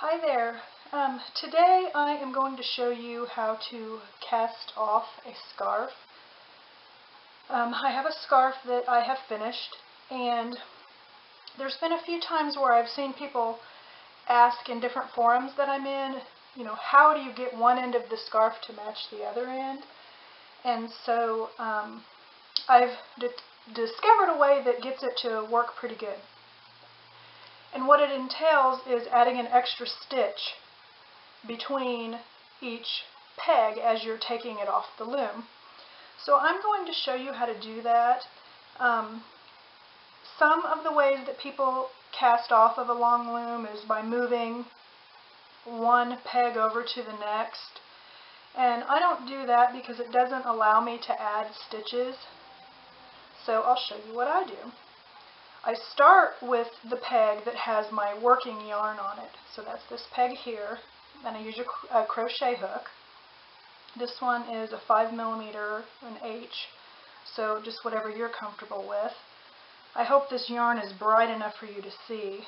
Hi there. Today I am going to show you how to cast off a scarf. I have a scarf that I have finished, and there's been a few times where I've seen people ask in different forums that I'm in, how do you get one end of the scarf to match the other end? And so I've discovered a way that gets it to work pretty good. And what it entails is adding an extra stitch between each peg as you're taking it off the loom. So I'm going to show you how to do that. Some of the ways that people cast off of a long loom is by moving one peg over to the next. And I don't do that because it doesn't allow me to add stitches. So I'll show you what I do. I start with the peg that has my working yarn on it. So that's this peg here, and I use a crochet hook. This one is a 5mm, an H, so just whatever you're comfortable with. I hope this yarn is bright enough for you to see.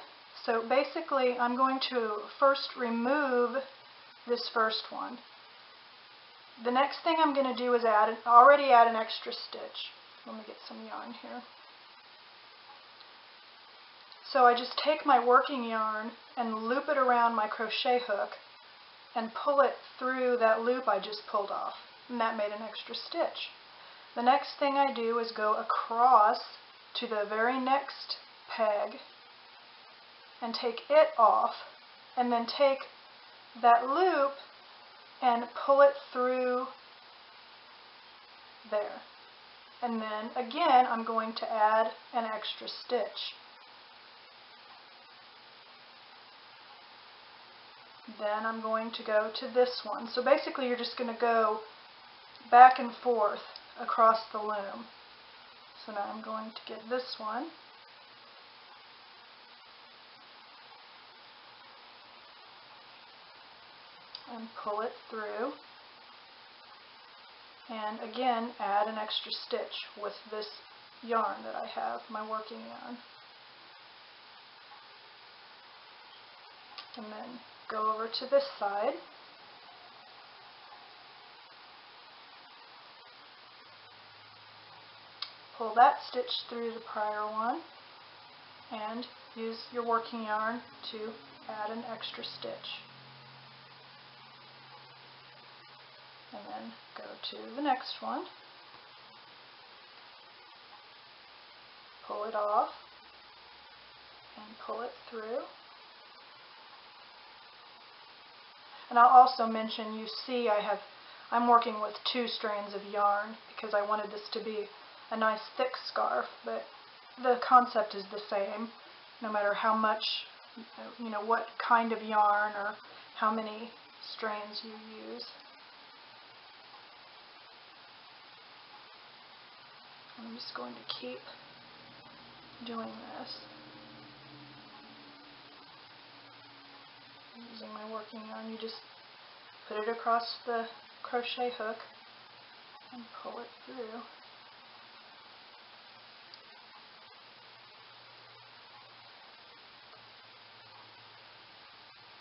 So basically I'm going to first remove this first one. The next thing I'm going to do is already add an extra stitch. Let me get some yarn here. So I just take my working yarn and loop it around my crochet hook and pull it through that loop I just pulled off, and that made an extra stitch. The next thing I do is go across to the very next peg and take it off, and then take that loop and pull it through there. And then again I'm going to add an extra stitch. Then I'm going to go to this one. So basically you're just going to go back and forth across the loom. So now I'm going to get this one. And pull it through. And again add an extra stitch with this yarn that I have, my working yarn. And then go over to this side. Pull that stitch through the prior one and use your working yarn to add an extra stitch. And then go to the next one. Pull it off and pull it through. And I'll also mention, you see I'm working with 2 strands of yarn because I wanted this to be a nice thick scarf, but the concept is the same no matter how much, what kind of yarn or how many strands you use. I'm just going to keep doing this. Using my working yarn, you just put it across the crochet hook and pull it through.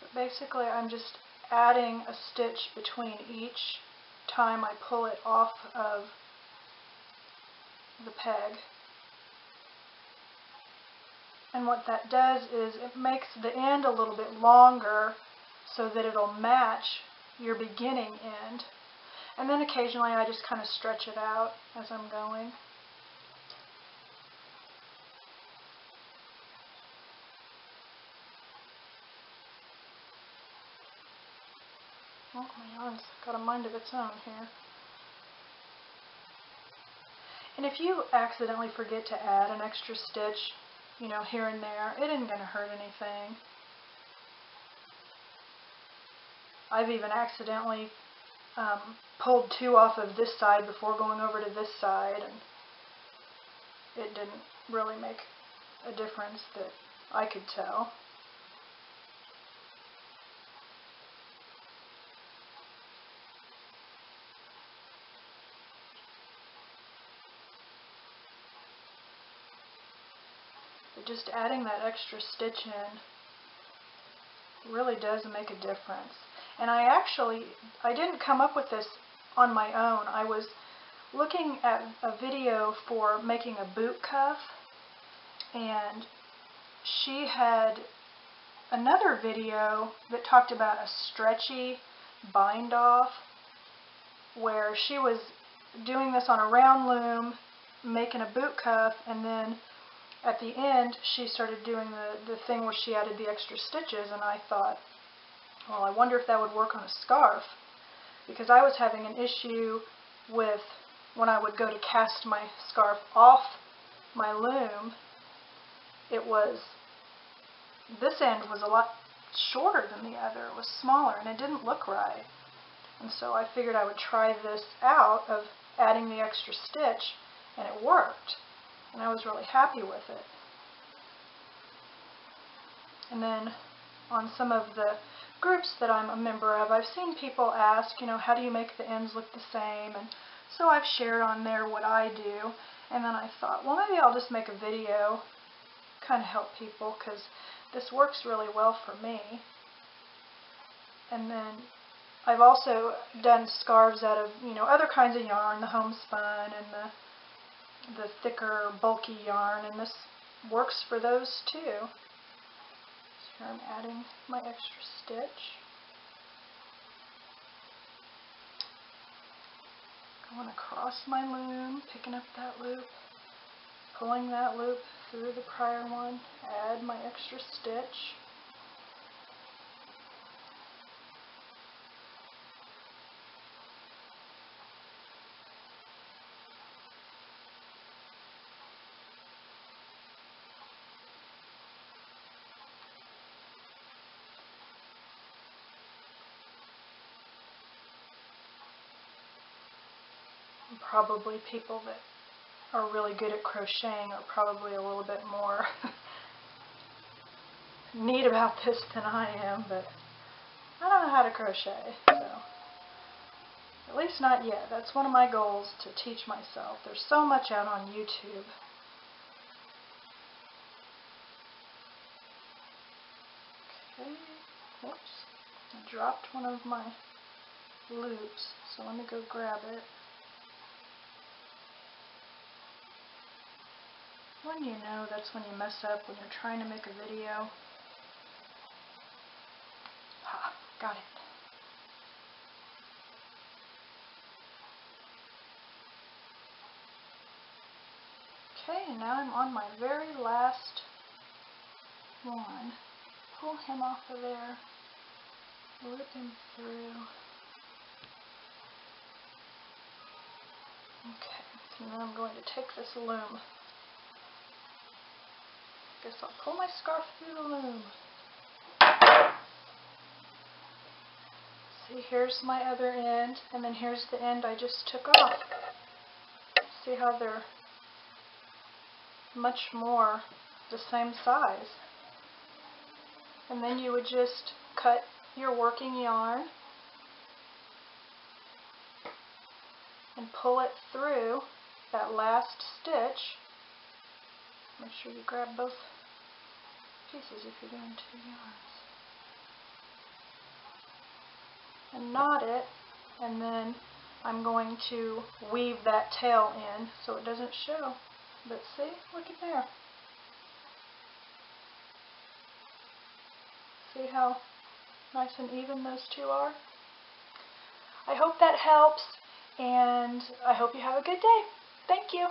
But basically I'm just adding a stitch between each time I pull it off of the peg. And what that does is it makes the end a little bit longer so that it'll match your beginning end. And then occasionally I just kind of stretch it out as I'm going. Oh, my yarn's got a mind of its own here. And if you accidentally forget to add an extra stitch, here and there, it isn't going to hurt anything. I've even accidentally pulled 2 off of this side before going over to this side, and it didn't really make a difference that I could tell. But just adding that extra stitch in really does make a difference. And I didn't come up with this on my own. I was looking at a video for making a boot cuff, and she had another video that talked about a stretchy bind off, where she was doing this on a round loom, making a boot cuff, and then at the end she started doing the thing where she added the extra stitches, and I thought, well, I wonder if that would work on a scarf, because I was having an issue with when I would go to cast my scarf off my loom, this end was a lot shorter than the other. It was smaller and it didn't look right. And so I figured I would try this out of adding the extra stitch, and it worked. And I was really happy with it. And then on some of the groups that I'm a member of, I've seen people ask, how do you make the ends look the same? And so I've shared on there what I do. And then I thought, well, maybe I'll just make a video, kind of help people, because this works really well for me. And then I've also done scarves out of, other kinds of yarn, the homespun and the thicker, bulky yarn, and this works for those too. So here I'm adding my extra stitch. Going across my loom, picking up that loop, pulling that loop through the prior one, add my extra stitch. And probably people that are really good at crocheting are probably a little bit more neat about this than I am, but I don't know how to crochet, so at least not yet. That's one of my goals, to teach myself. There's so much out on YouTube. Okay, whoops, I dropped one of my loops, so let me go grab it. When you know, that's when you mess up, when you're trying to make a video. Ha, got it. Okay, now I'm on my very last one. Pull him off of there, loop him through. Okay, and then I'm going to take this loom. Guess I'll pull my scarf through the loom. See, here's my other end, and then here's the end I just took off. See how they're much more the same size. And then you would just cut your working yarn and pull it through that last stitch. Make sure you grab both pieces if you're doing two yarns. And knot it, and then I'm going to weave that tail in so it doesn't show. But see, look at there. See how nice and even those two are? I hope that helps, and I hope you have a good day. Thank you.